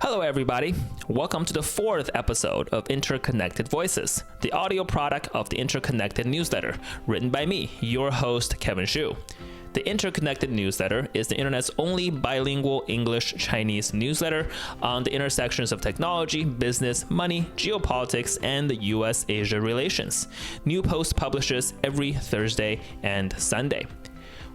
Hello, everybody. Welcome to the fourth episode of Interconnected Voices, the audio product of the Interconnected newsletter, written by me, your host, Kevin Xu. The Interconnected newsletter is the internet's only bilingual English-Chinese newsletter on the intersections of technology, business, money, geopolitics, and the US-Asia relations. New posts publishes every Thursday and Sunday.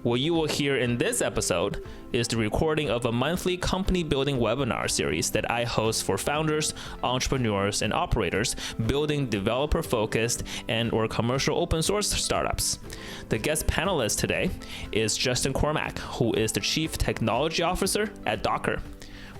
What you will hear in this episode is the recording of a monthly company building webinar series that I host for founders, entrepreneurs, and operators building developer-focused and/or commercial open source startups. The guest panelist today is Justin Cormack, who is the Chief Technology Officer at Docker.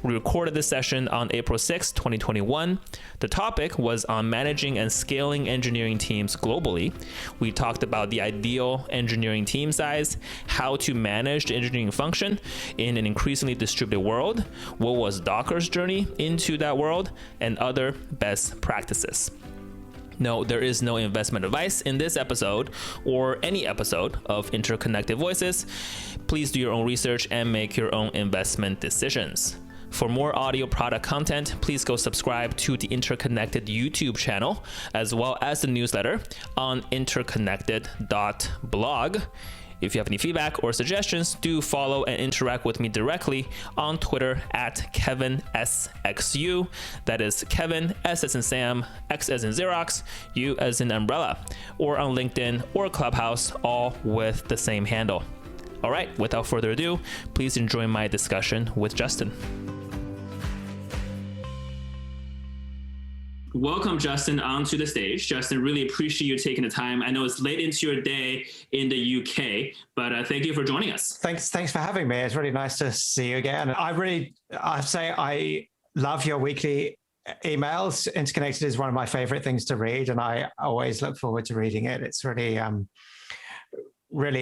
We recorded this session on April 6, 2021. The topic was on managing and scaling engineering teams globally. We talked about the ideal engineering team size, how to manage the engineering function in an increasingly distributed world, what was Docker's journey into that world, and other best practices. No, there is no investment advice in this episode or any episode of Interconnected Voices. Please do your own research and make your own investment decisions. For more audio product content, please go subscribe to the Interconnected YouTube channel, as well as the newsletter on Interconnected.blog. If you have any feedback or suggestions, do follow and interact with me directly on Twitter at KevinSXU. That is Kevin, S as in Sam, X as in Xerox, U as in umbrella, or on LinkedIn or Clubhouse, all with the same handle. All right, without further ado, please enjoy my discussion with Justin. Welcome, Justin, onto the stage. Justin, really appreciate you taking the time. I know it's late into your day in the UK, but thank you for joining us. Thanks for having me. It's really nice to see you again. I love your weekly emails. Interconnected is one of my favorite things to read, and I always look forward to reading it. It's really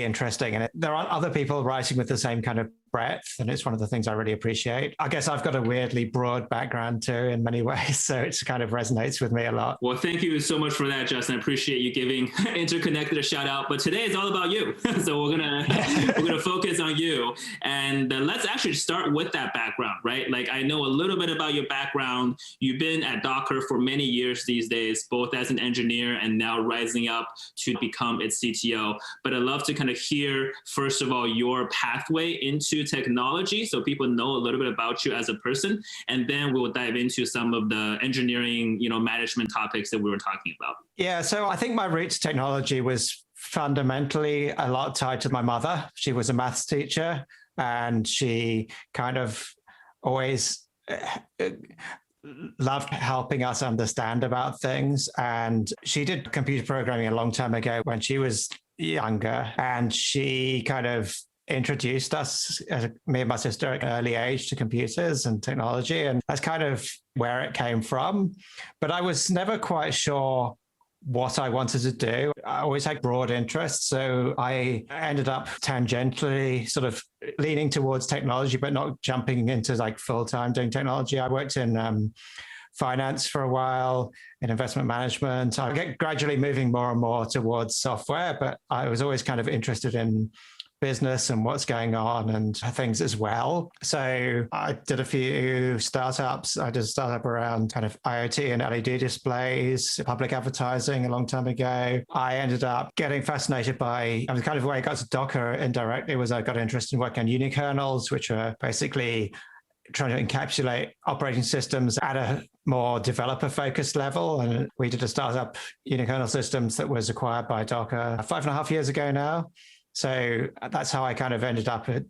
interesting. And there aren't other people writing with the same kind of breadth, and it's one of the things I really appreciate. I guess I've got a weirdly broad background too in many ways, so it kind of resonates with me a lot. Well, thank you so much for that, Justin. I appreciate you giving Interconnected a shout out, but today is all about you. So we're gonna focus on you, and let's actually start with that background, right? Like, I know a little bit about your background. You've been at Docker for many years these days, both as an engineer and now rising up to become its CTO. But I'd love to kind of hear, first of all, your pathway into technology, so people know a little bit about you as a person, and then we'll dive into some of the engineering, management topics that we were talking about. Yeah, so I think my route to technology was fundamentally a lot tied to my mother. She was a maths teacher, and she kind of always loved helping us understand about things. And she did computer programming a long time ago when she was younger, and she kind of introduced us, me and my sister, at an early age to computers and technology. And that's kind of where it came from. But I was never quite sure what I wanted to do. I always had broad interests. So I ended up tangentially sort of leaning towards technology, but not jumping into like full-time doing technology. I worked in finance for a while, in investment management. I get gradually moving more and more towards software, but I was always kind of interested in business and what's going on and things as well. So I did a few startups. I did a startup around kind of IoT and LED displays, public advertising a long time ago. I ended up getting fascinated by, the kind of way I got to Docker indirectly was I got interested in working on unikernels, which are basically trying to encapsulate operating systems at a more developer-focused level. And we did a startup, Unikernel Systems, that was acquired by Docker 5.5 years ago now. So that's how I kind of ended up at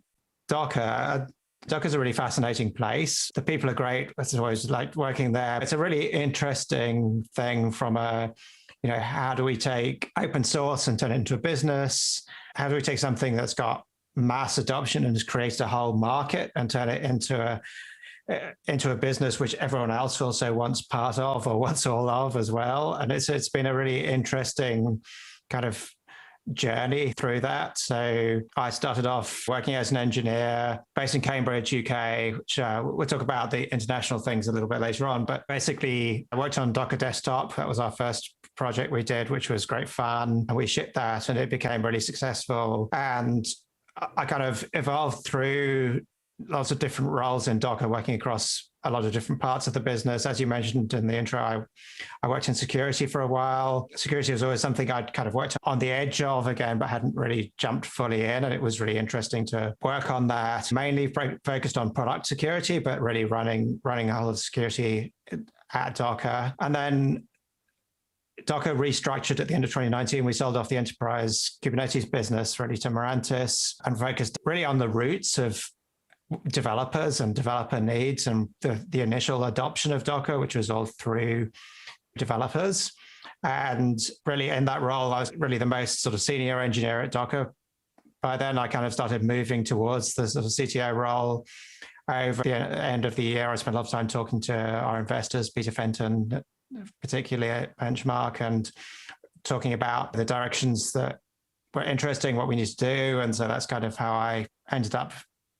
Docker. Docker's a really fascinating place. The people are great. It's always like working there. It's a really interesting thing from how do we take open source and turn it into a business? How do we take something that's got mass adoption and has created a whole market and turn it into a business which everyone else also wants part of or wants all of as well? And it's been a really interesting kind of journey through that. So I started off working as an engineer based in Cambridge, UK, which we'll talk about the international things a little bit later on. But basically, I worked on Docker Desktop. That was our first project we did, which was great fun. And we shipped that and it became really successful. And I kind of evolved through lots of different roles in Docker, working across a lot of different parts of the business. As you mentioned in the intro, I worked in security for a while. Security was always something I'd kind of worked on the edge of again, but hadn't really jumped fully in. And it was really interesting to work on that, mainly focused on product security, but really running all of the security at Docker. And then Docker restructured at the end of 2019. We sold off the enterprise Kubernetes business really to Mirantis and focused really on the roots of developers and developer needs and the initial adoption of Docker, which was all through developers. And really in that role, I was really the most sort of senior engineer at Docker. By then, I kind of started moving towards the sort of CTO role. Over the end of the year, I spent a lot of time talking to our investors, Peter Fenton, particularly at Benchmark, and talking about the directions that were interesting, what we need to do. And so that's kind of how I ended up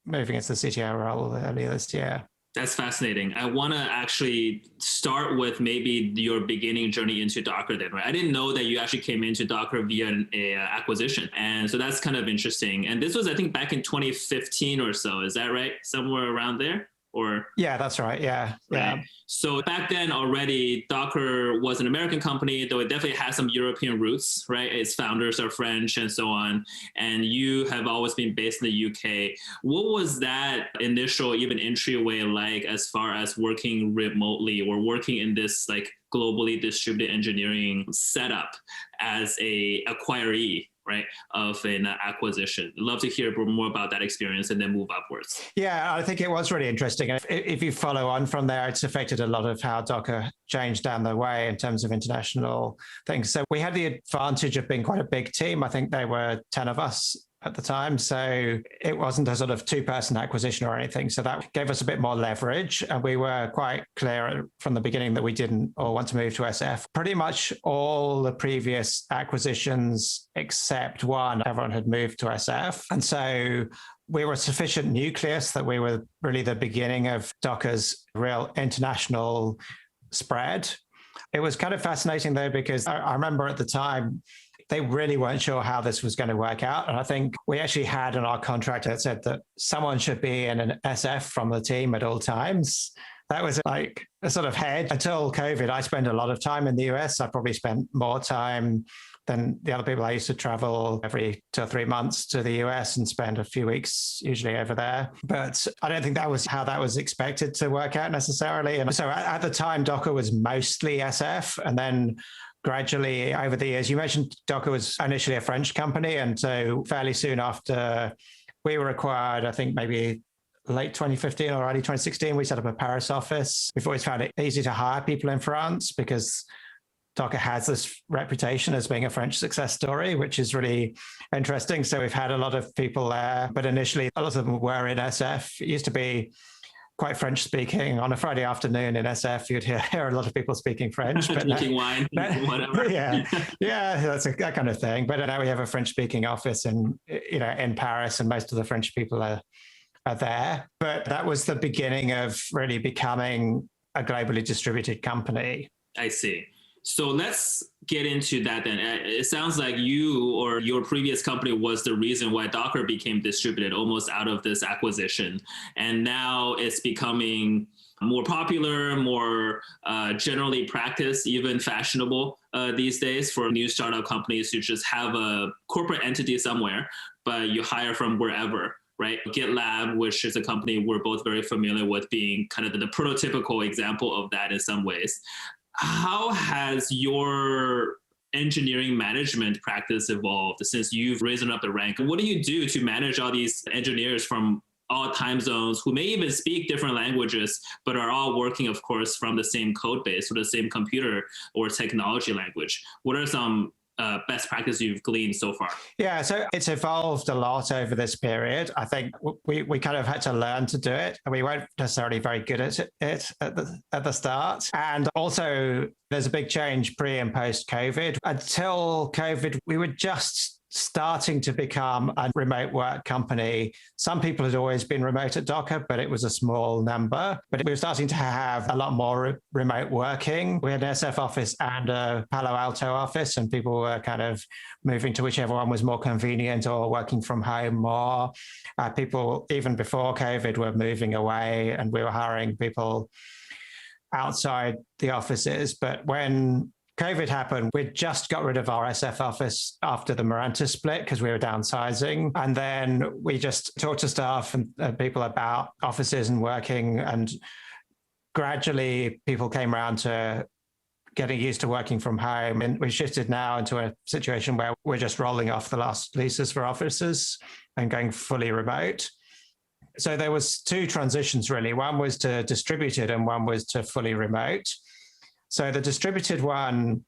moving into the CTO role earlier this year. That's fascinating. I want to actually start with maybe your beginning journey into Docker then, right? I didn't know that you actually came into Docker via an acquisition. And so that's kind of interesting. And this was, I think, back in 2015 or so. Is that right? Somewhere around there? Or yeah, that's right. Yeah. Right. Yeah. So back then already, Docker was an American company, though it definitely has some European roots, right? Its founders are French and so on. And you have always been based in the UK. What was that initial even entryway like as far as working remotely or working in this like globally distributed engineering setup as a acquiree, right, of an acquisition? I'd love to hear more about that experience and then move upwards. Yeah, I think it was really interesting. And if you follow on from there, it's affected a lot of how Docker changed down the way in terms of international things. So we had the advantage of being quite a big team. I think there were 10 of us at the time. So it wasn't a sort of two-person acquisition or anything. So that gave us a bit more leverage. And we were quite clear from the beginning that we didn't all want to move to SF. Pretty much all the previous acquisitions except one, everyone had moved to SF. And so we were a sufficient nucleus that we were really the beginning of Docker's real international spread. It was kind of fascinating though, because I remember at the time, they really weren't sure how this was going to work out. And I think we actually had in our contract that said that someone should be in an SF from the team at all times. That was like a sort of head. Until COVID, I spent a lot of time in the US. I probably spent more time than the other people. I used to travel every 2 or 3 months to the US and spend a few weeks usually over there. But I don't think that was how that was expected to work out necessarily. And so at the time, Docker was mostly SF. And then gradually over the years, you mentioned Docker was initially a French company. And so fairly soon after we were acquired, I think maybe late 2015 or early 2016, we set up a Paris office. We've always found it easy to hire people in France because Docker has this reputation as being a French success story, which is really interesting. So we've had a lot of people there, but initially a lot of them were in SF. It used to be quite French speaking. On a Friday afternoon in SF, you'd hear a lot of people speaking French. But drinking wine, whatever. Yeah, that's that kind of thing. But now we have a French speaking office in Paris, and most of the French people are there. But that was the beginning of really becoming a globally distributed company. I see. So let's get into that then. It sounds like you or your previous company was the reason why Docker became distributed almost out of this acquisition. And now it's becoming more popular, more generally practiced, even fashionable these days for new startup companies to just have a corporate entity somewhere, but you hire from wherever. Right? GitLab, which is a company we're both very familiar with, being kind of the prototypical example of that in some ways. How has your engineering management practice evolved since you've risen up the rank? What do you do to manage all these engineers from all time zones who may even speak different languages, but are all working, of course, from the same code base or the same computer or technology language? What are some best practices you've gleaned so far? Yeah, so it's evolved a lot over this period. I think we kind of had to learn to do it. We weren't necessarily very good at it at the start. And also there's a big change pre and post COVID. Until COVID, we were just starting to become a remote work company. Some people had always been remote at Docker, but it was a small number. But we were starting to have a lot more remote working. We had an SF office and a Palo Alto office, and people were kind of moving to whichever one was more convenient or working from home more. People, even before COVID, were moving away, and we were hiring people outside the offices. But when COVID happened, we just got rid of our SF office after the Maranta split because we were downsizing. And then we just talked to staff and people about offices and working. And gradually people came around to getting used to working from home. And we shifted now into a situation where we're just rolling off the last leases for offices and going fully remote. So there was two transitions really. One was to distributed and one was to fully remote. So the distributed one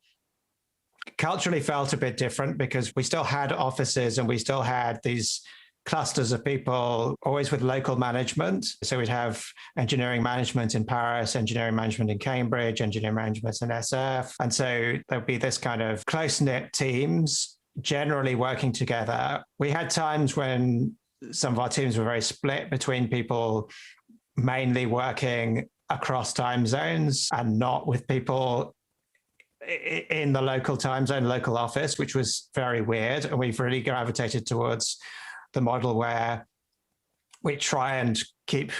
culturally felt a bit different because we still had offices and we still had these clusters of people, always with local management. So we'd have engineering management in Paris, engineering management in Cambridge, engineering management in SF. And so there'd be this kind of close-knit teams generally working together. We had times when some of our teams were very split between people mainly working across time zones and not with people in the local time zone, local office, which was very weird. And we've really gravitated towards the model where we try and keep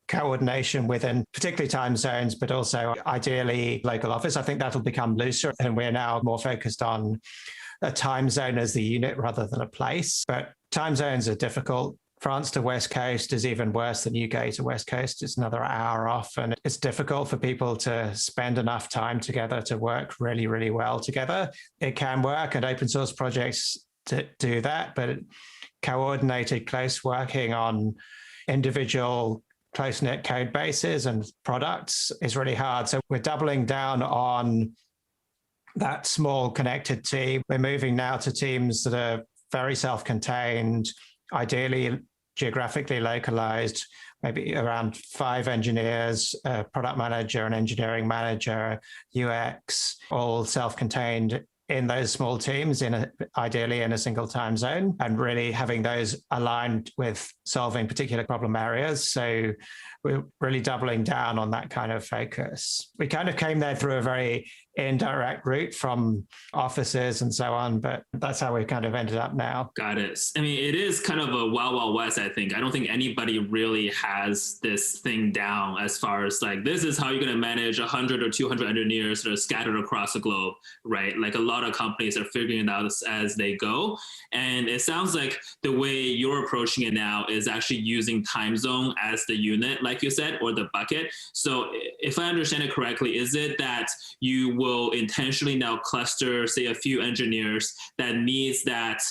coordination within particularly time zones, but also ideally local office. I think that'll become looser, and we're now more focused on a time zone as the unit rather than a place. But time zones are difficult. France to West Coast is even worse than UK to West Coast. It's another hour off, and it's difficult for people to spend enough time together to work really, really well together. It can work, and open source projects do that, but coordinated close working on individual close-knit code bases and products is really hard. So we're doubling down on that small connected team. We're moving now to teams that are very self-contained, ideally geographically localized, maybe around 5 engineers, a product manager, an engineering manager, UX, all self-contained in those small teams, ideally in a single time zone, and really having those aligned with solving particular problem areas. So we're really doubling down on that kind of focus. We kind of came there through a very indirect route from offices and so on, but that's how we kind of ended up now. Got it. I mean, it is kind of a wild, wild west, I think. I don't think anybody really has this thing down as far as like, this is how you're going to manage 100 or 200 engineers that are scattered across the globe, right? Like a lot of companies are figuring it out as they go. And it sounds like the way you're approaching it now is actually using time zone as the unit, like you said, or the bucket. So if I understand it correctly, is it that you will intentionally now cluster, say, a few engineers that needs that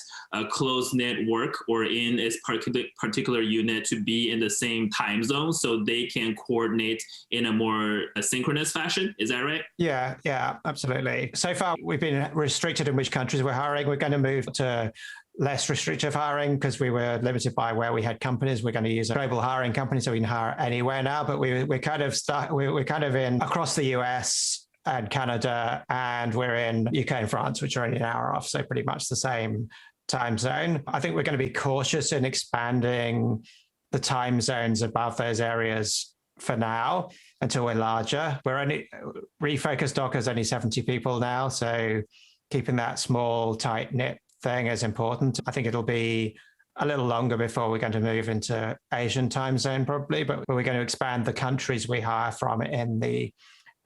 close-knit work or in its particular unit to be in the same time zone so they can coordinate in a more synchronous fashion? Is that right? Yeah, absolutely. So far, we've been restricted in which countries we're hiring. We're going to move to less restrictive hiring because we were limited by where we had companies. We're going to use a global hiring company so we can hire anywhere now, but we're kind of in across the US and Canada, and we're in UK and France, which are only an hour off, so pretty much the same time zone. I think we're going to be cautious in expanding the time zones above those areas for now until we're larger. We're only refocused Docker is only 70 people now, so keeping that small, tight-knit thing is important. I think it'll be a little longer before we're going to move into Asian time zone probably, but we're going to expand the countries we hire from in the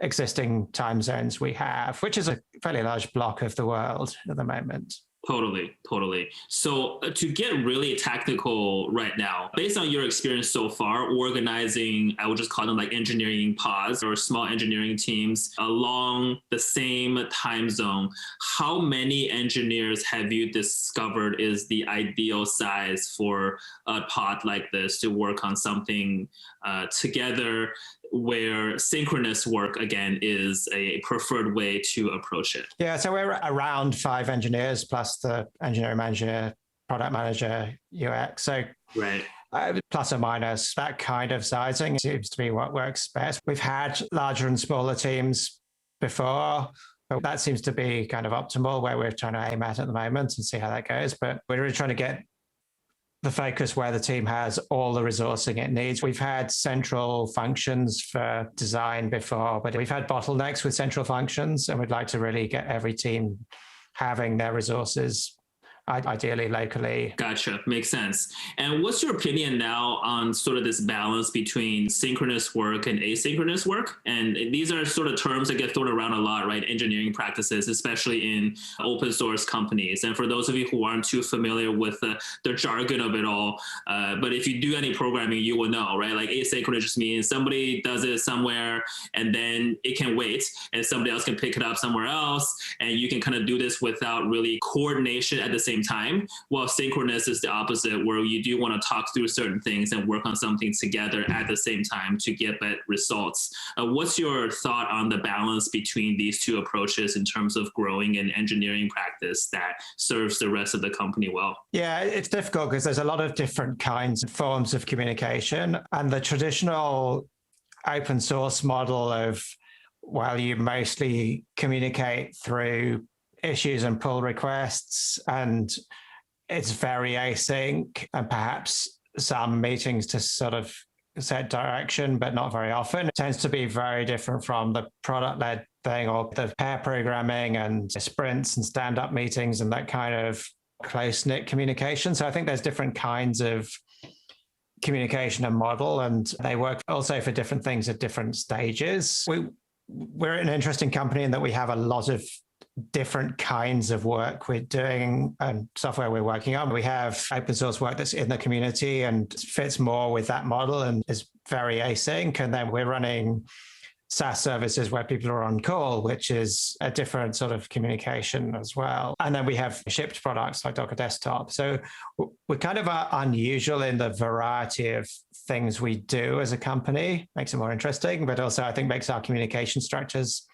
existing time zones we have, which is a fairly large block of the world at the moment. Totally. So to get really technical right now, based on your experience so far, organizing, I would just call them like engineering pods or small engineering teams along the same time zone, how many engineers have you discovered is the ideal size for a pod like this to work on something together, where synchronous work, again, is a preferred way to approach it? Yeah, so we're around 5 engineers plus the engineering manager, product manager, UX. So right. Plus or minus, that kind of sizing seems to be what works best. We've had larger and smaller teams before. But that seems to be kind of optimal where we're trying to aim at the moment and see how that goes. But we're really trying to get the focus where the team has all the resourcing it needs. We've had central functions for design before, but we've had bottlenecks with central functions, and we'd like to really get every team having their resources ideally locally. Gotcha. Makes sense. And what's your opinion now on sort of this balance between synchronous work and asynchronous work? And these are sort of terms that get thrown around a lot, right? Engineering practices, especially in open source companies. And for those of you who aren't too familiar with the jargon of it all, but if you do any programming, you will know, right? Like asynchronous just means somebody does it somewhere and then it can wait and somebody else can pick it up somewhere else. And you can kind of do this without really coordination at the same time. While synchronous is the opposite, where you do want to talk through certain things and work on something together at the same time to get better results. What's your thought on the balance between these two approaches in terms of growing an engineering practice that serves the rest of the company well? Yeah, it's difficult because there's a lot of different kinds of forms of communication, and the traditional open source model of, well, you mostly communicate through issues and pull requests, and it's very async, and perhaps some meetings to sort of set direction, but not very often. It tends to be very different from the product-led thing or the pair programming and sprints and stand-up meetings and that kind of close-knit communication. So I think there's different kinds of communication and model, and they work also for different things at different stages. We're an interesting company in that we have a lot of different kinds of work we're doing and software we're working on. We have open source work that's in the community and fits more with that model and is very async. And then we're running SaaS services where people are on call, which is a different sort of communication as well. And then we have shipped products like Docker Desktop. So we're kind of unusual in the variety of things we do as a company. Makes it more interesting, but also I think makes our communication structures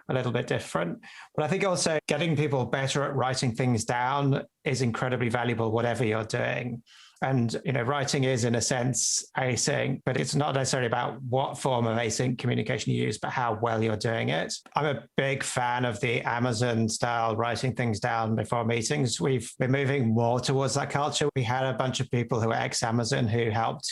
a little bit different. But I think also getting people better at writing things down is incredibly valuable, whatever you're doing. And, writing is in a sense async, but it's not necessarily about what form of async communication you use, but how well you're doing it. I'm a big fan of the Amazon style writing things down before meetings. We've been moving more towards that culture. We had a bunch of people who were ex-Amazon who helped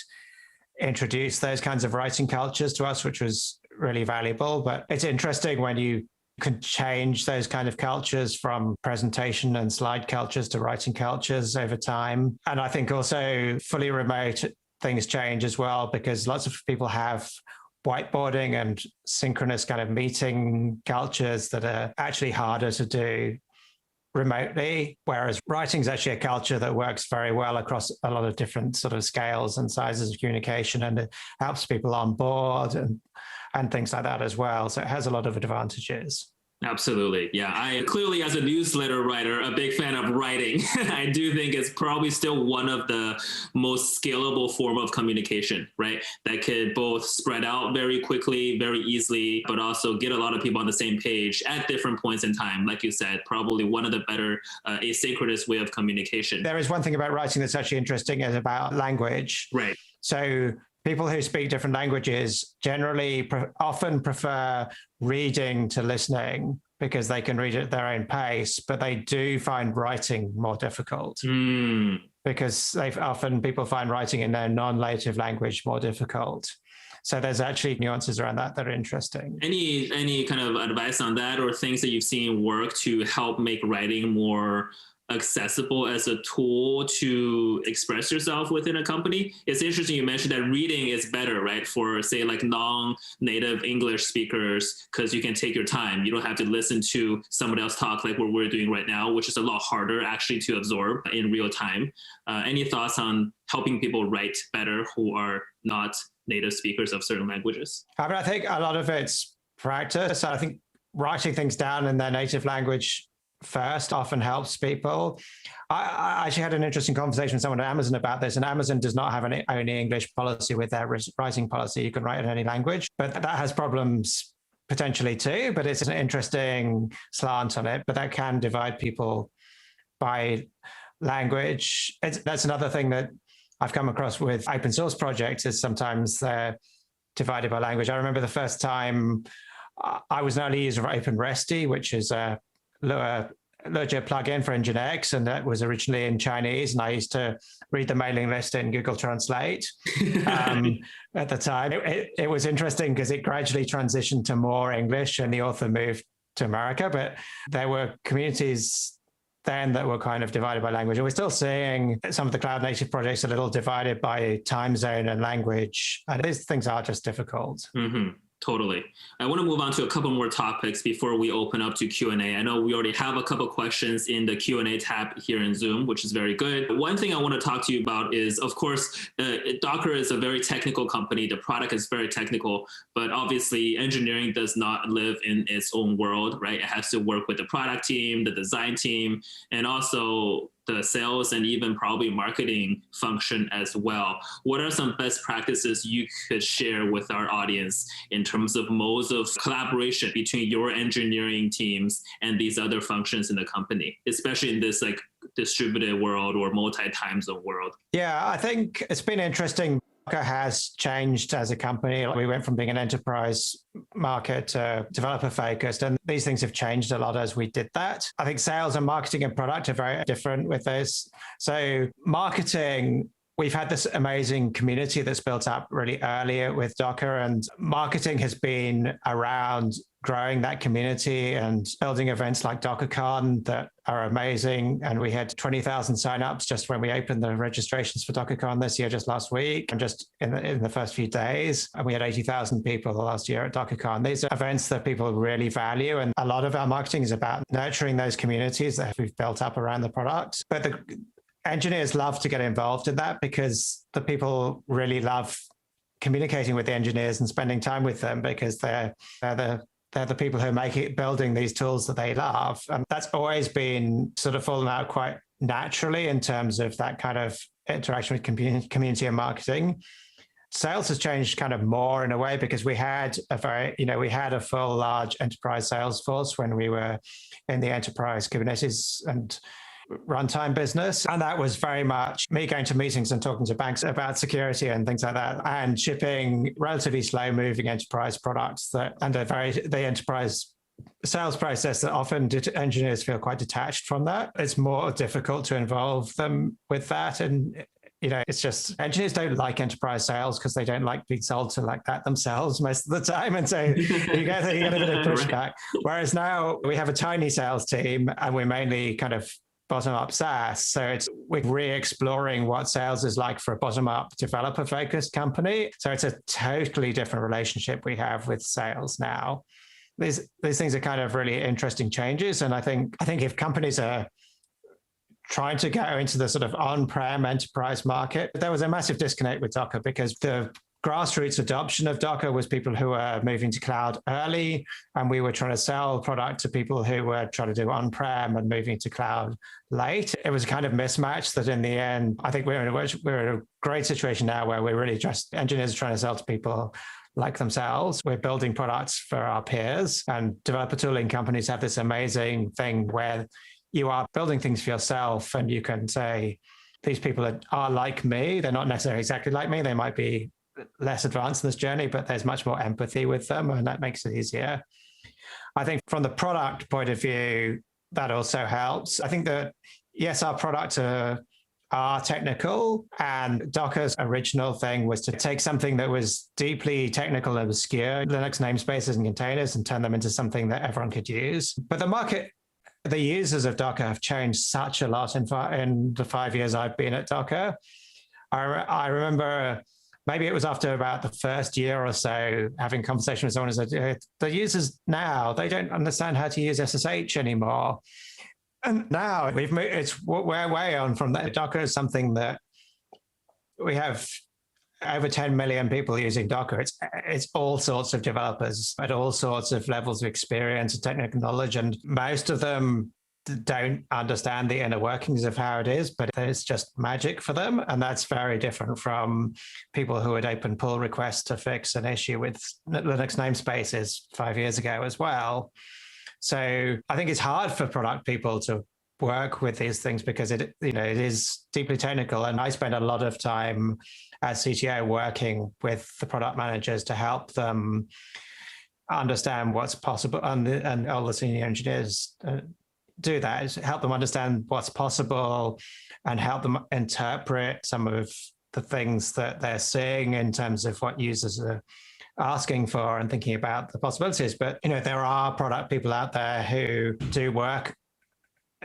introduce those kinds of writing cultures to us, which was really valuable. But it's interesting when you can change those kind of cultures from presentation and slide cultures to writing cultures over time. And I think also fully remote things change as well, because lots of people have whiteboarding and synchronous kind of meeting cultures that are actually harder to do remotely, whereas writing is actually a culture that works very well across a lot of different sort of scales and sizes of communication, and it helps people on board and things like that as well. So it has a lot of advantages. Absolutely. Yeah. I clearly, as a newsletter writer, a big fan of writing. I do think it's probably still one of the most scalable form of communication, right? That could both spread out very quickly, very easily, but also get a lot of people on the same page at different points in time. Like you said, probably one of the better asynchronous way of communication. There is one thing about writing that's actually interesting is about language. Right. So people who speak different languages generally often prefer reading to listening because they can read at their own pace, but they do find writing more difficult because people find writing in their non-native language more difficult. So there's actually nuances around that are interesting. Any kind of advice on that, or things that you've seen work to help make writing more accessible as a tool to express yourself within a company? It's interesting you mentioned that reading is better, right? For say like non-native English speakers, because you can take your time. You don't have to listen to somebody else talk like what we're doing right now, which is a lot harder actually to absorb in real time. Any thoughts on helping people write better who are not native speakers of certain languages? I think a lot of it's practice. I think writing things down in their native language first often helps people. I actually had an interesting conversation with someone at Amazon about this, and Amazon does not have an only English policy with their writing policy. You can write in any language, but that has problems potentially too, but it's an interesting slant on it, but that can divide people by language. That's another thing that I've come across with open source projects is sometimes they're divided by language. I remember the first time I was an early user of OpenResty, which is a Lua plugin for Nginx, and that was originally in Chinese. And I used to read the mailing list in Google Translate at the time. It was interesting because it gradually transitioned to more English, and the author moved to America. But there were communities then that were kind of divided by language. And we're still seeing some of the cloud native projects a little divided by time zone and language. And these things are just difficult. Mm-hmm. Totally. I want to move on to a couple more topics before we open up to Q&A. I know we already have a couple questions in the Q&A tab here in Zoom, which is very good. One thing I want to talk to you about is, of course, Docker is a very technical company. The product is very technical, but obviously engineering does not live in its own world, right? It has to work with the product team, the design team, and also the sales and even probably marketing function as well. What are some best practices you could share with our audience in terms of modes of collaboration between your engineering teams and these other functions in the company, especially in this like distributed world or multi-time zone world? Yeah, I think it's been interesting. Docker has changed as a company. We went from being an enterprise market to developer focused, and these things have changed a lot as we did that. I think sales and marketing and product are very different with this. So marketing, we've had this amazing community that's built up really earlier with Docker, and marketing has been around growing that community and building events like DockerCon that are amazing. And we had 20,000 signups just when we opened the registrations for DockerCon this year, just last week, and just in the first few days. And we had 80,000 people last year at DockerCon. These are events that people really value. And a lot of our marketing is about nurturing those communities that we've built up around the product. But the engineers love to get involved in that because the people really love communicating with the engineers and spending time with them because they're the people who make it, building these tools that they love. And that's always been sort of fallen out quite naturally in terms of that kind of interaction with community and marketing. Sales has changed kind of more in a way because we had a full large enterprise sales force when we were in the enterprise Kubernetes and runtime business. And that was very much me going to meetings and talking to banks about security and things like that, and shipping relatively slow moving enterprise products the enterprise sales process that often engineers feel quite detached from that. It's more difficult to involve them with that. And it's just engineers don't like enterprise sales because they don't like being sold to like that themselves most of the time. And so you get a bit of pushback. Whereas now we have a tiny sales team and we're mainly kind of bottom-up SaaS. So we're re-exploring what sales is like for a bottom-up developer-focused company. So it's a totally different relationship we have with sales now. These things are kind of really interesting changes. And I think if companies are trying to go into the sort of on-prem enterprise market, there was a massive disconnect with Docker because the grassroots adoption of Docker was people who were moving to cloud early, and we were trying to sell product to people who were trying to do on-prem and moving to cloud late. It was a kind of mismatch that in the end, I think we're in a great situation now where we're really just engineers are trying to sell to people like themselves. We're building products for our peers, and developer tooling companies have this amazing thing where you are building things for yourself and you can say, these people are like me. They're not necessarily exactly like me. They might be less advanced in this journey, but there's much more empathy with them, and that makes it easier. I think from the product point of view, that also helps. I think that, yes, our products are technical, and Docker's original thing was to take something that was deeply technical and obscure, Linux namespaces and containers, and turn them into something that everyone could use. But the users of Docker have changed such a lot in the 5 years I've been at Docker. I remember maybe it was after about the first year or so having a conversation with someone who said, the users now, they don't understand how to use SSH anymore. And now we're way on from that. Docker is something that we have over 10 million people using Docker. It's all sorts of developers at all sorts of levels of experience and technical knowledge, and most of them don't understand the inner workings of how it is, but it's just magic for them. And that's very different from people who would open pull requests to fix an issue with Linux namespaces 5 years ago as well. So I think it's hard for product people to work with these things because it is deeply technical. And I spend a lot of time as CTO working with the product managers to help them understand what's possible, and all the senior engineers do that, is help them understand what's possible and help them interpret some of the things that they're seeing in terms of what users are asking for and thinking about the possibilities. But, there are product people out there who do work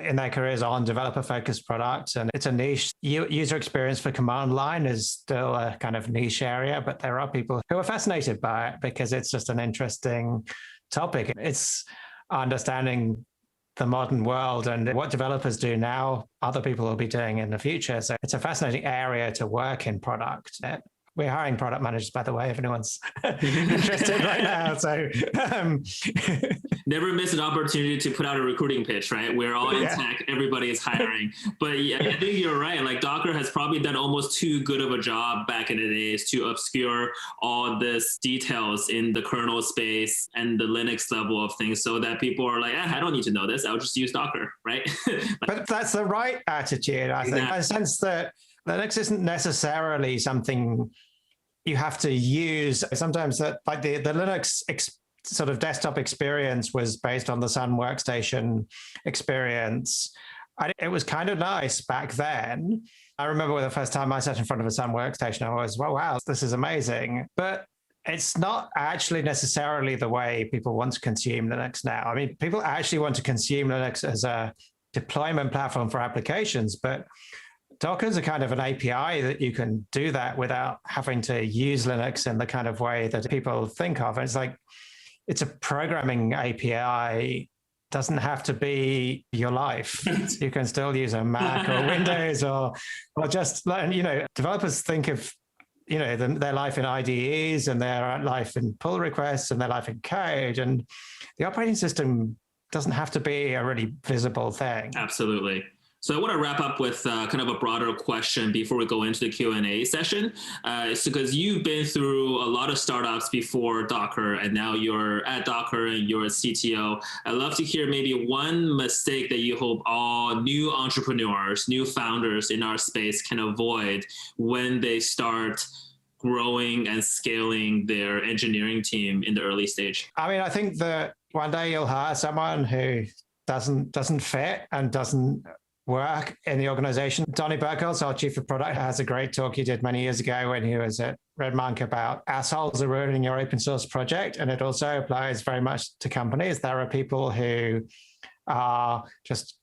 in their careers on developer-focused products, and it's a niche. User experience for command line is still a kind of niche area, but there are people who are fascinated by it because it's just an interesting topic. It's understanding the modern world, and what developers do now, other people will be doing in the future. So it's a fascinating area to work in product. We're hiring product managers, by the way, if anyone's interested right now. So never miss an opportunity to put out a recruiting pitch, right? We're all in tech, everybody is hiring. But yeah, I think you're right. Like Docker has probably done almost too good of a job back in the days to obscure all this details in the kernel space and the Linux level of things, so that people are like, I don't need to know this. I'll just use Docker, right? But that's the right attitude, I think. I sense that Linux isn't necessarily something you have to use. Sometimes that, like the Linux sort of desktop experience was based on the Sun workstation experience. It was kind of nice back then. I remember the first time I sat in front of a Sun workstation, I was, wow, this is amazing. But it's not actually necessarily the way people want to consume Linux now. I mean, people actually want to consume Linux as a deployment platform for applications, but Docker is a kind of an API that you can do that without having to use Linux in the kind of way that people think of. It's like, it's a programming API. Doesn't have to be your life. You can still use a Mac or Windows or just, developers think of, their life in IDEs and their life in pull requests and their life in code. And the operating system doesn't have to be a really visible thing. Absolutely. So I want to wrap up with kind of a broader question before we go into the Q&A session. It's because you've been through a lot of startups before Docker, and now you're at Docker and you're a CTO. I'd love to hear maybe one mistake that you hope all new entrepreneurs, new founders in our space can avoid when they start growing and scaling their engineering team in the early stage. I mean, I think that one day you'll hire someone who doesn't fit and doesn't work in the organization. Donny Burkholz, our chief of product, has a great talk he did many years ago when he was at RedMonk about assholes are ruining your open source project. And it also applies very much to companies. There are people who are just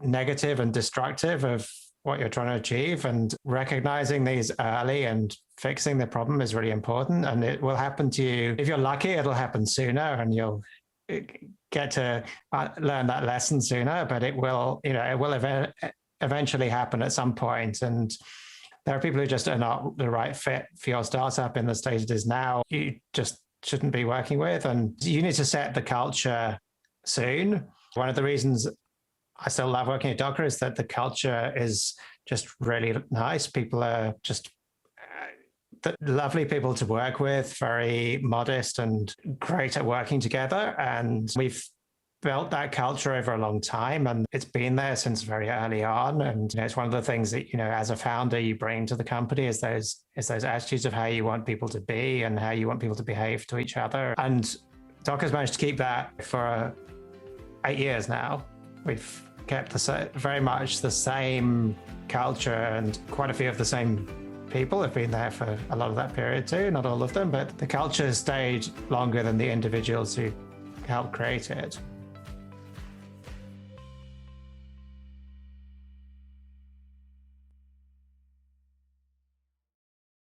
negative and destructive of what you're trying to achieve, and recognizing these early and fixing the problem is really important. And it will happen to you. If you're lucky, it'll happen sooner and you'll get to learn that lesson sooner, but it will eventually happen at some point. And there are people who just are not the right fit for your startup in the state it is now. You just shouldn't be working with, and you need to set the culture soon. One of the reasons I still love working at Docker is that the culture is just really nice. People are just lovely people to work with, very modest and great at working together. And we've built that culture over a long time, and it's been there since very early on. And it's one of the things that, as a founder, you bring to the company is those attitudes of how you want people to be and how you want people to behave to each other. And Docker's managed to keep that for 8 years now. We've kept very much the same culture, and quite a few of the same people have been there for a lot of that period too. Not all of them, but the culture stayed longer than the individuals who helped create it.